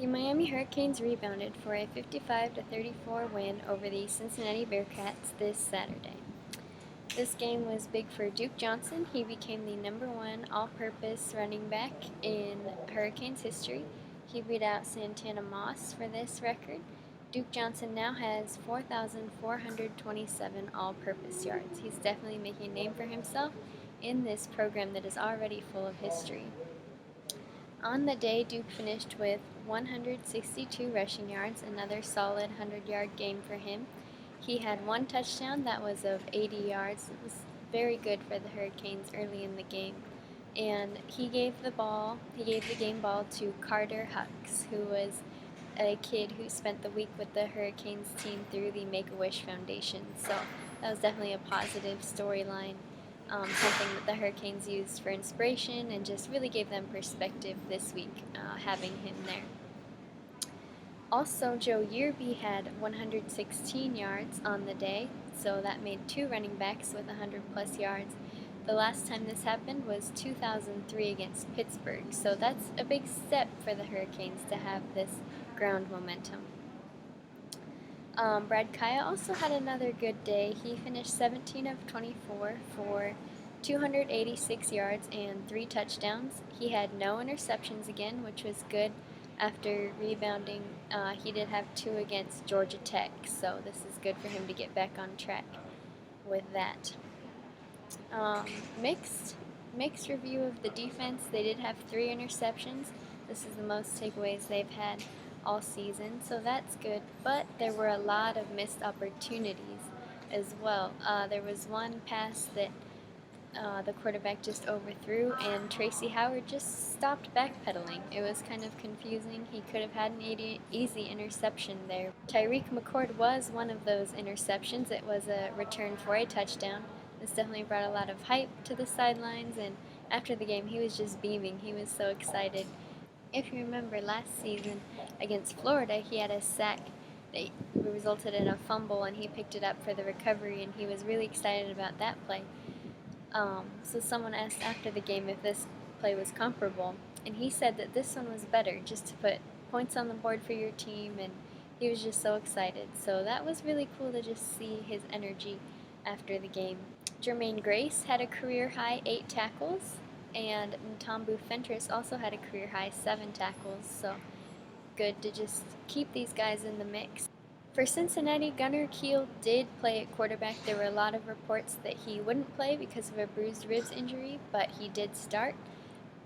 The Miami Hurricanes rebounded for a 55-34 win over the Cincinnati Bearcats this Saturday. This game was big for Duke Johnson. He became the #1 all-purpose running back in Hurricanes history. He beat out Santana Moss for this record. Duke Johnson now has 4,427 all-purpose yards. He's definitely making a name for himself in this program that is already full of history. On the day, Duke finished with 162 rushing yards, another solid 100-yard game for him. He had one touchdown that was of 80 yards. It was very good for the Hurricanes early in the game. And he gave the game ball to Carter Hucks, who was a kid who spent the week with the Hurricanes team through the Make-A-Wish Foundation. So that was definitely a positive storyline. Something that the Hurricanes used for inspiration and just really gave them perspective this week, having him there. Also, Joe Yearby had 116 yards on the day, so that made two running backs with 100-plus yards. The last time this happened was 2003 against Pittsburgh, so that's a big step for the Hurricanes to have this ground momentum. Brad Kaya also had another good day. He finished 17 of 24 for 286 yards and 3 touchdowns. He had no interceptions again, which was good after rebounding. He did have 2 against Georgia Tech, so this is good for him to get back on track with that. Mixed review of the defense. They did have 3 interceptions. This is the most takeaways they've had all season, so that's good, but there were a lot of missed opportunities as well. There was one pass that the quarterback just overthrew, and Tracy Howard just stopped backpedaling. It was kind of confusing. He could have had an easy interception there. Tyreek McCord was one of those interceptions. It was a return for a touchdown. This definitely brought a lot of hype to the sidelines, and after the game he was just beaming. He was so excited. If you remember last season against Florida, he had a sack that resulted in a fumble, and he picked it up for the recovery, and he was really excited about that play. So someone asked after the game if this play was comparable, and he said that this one was better, just to put points on the board for your team, and he was just so excited. So that was really cool to just see his energy after the game. Jermaine Grace had a career-high 8 tackles, and Ntombu Fentress also had a career-high 7 tackles, so good to just keep these guys in the mix. For Cincinnati, Gunnar Kiel did play at quarterback. There were a lot of reports that he wouldn't play because of a bruised ribs injury, but he did start.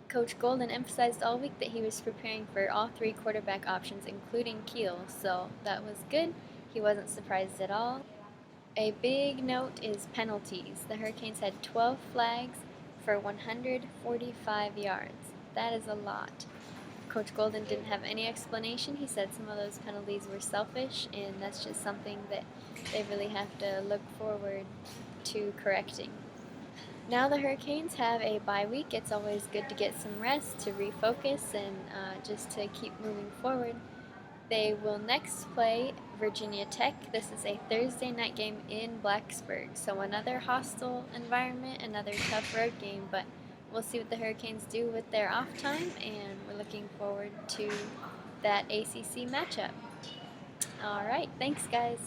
Coach Golden emphasized all week that he was preparing for all 3 quarterback options, including Kiel, so that was good. He wasn't surprised at all. A big note is penalties. The Hurricanes had 12 flags for 145 yards. That is a lot. Coach Golden didn't have any explanation. He said some of those penalties were selfish, and that's just something that they really have to look forward to correcting. Now the Hurricanes have a bye week. It's always good to get some rest, to refocus, and just to keep moving forward. They will next play Virginia Tech. This is a Thursday night game in Blacksburg, so another hostile environment, another tough road game, but we'll see what the Hurricanes do with their off time, and we're looking forward to that ACC matchup. All right, thanks guys.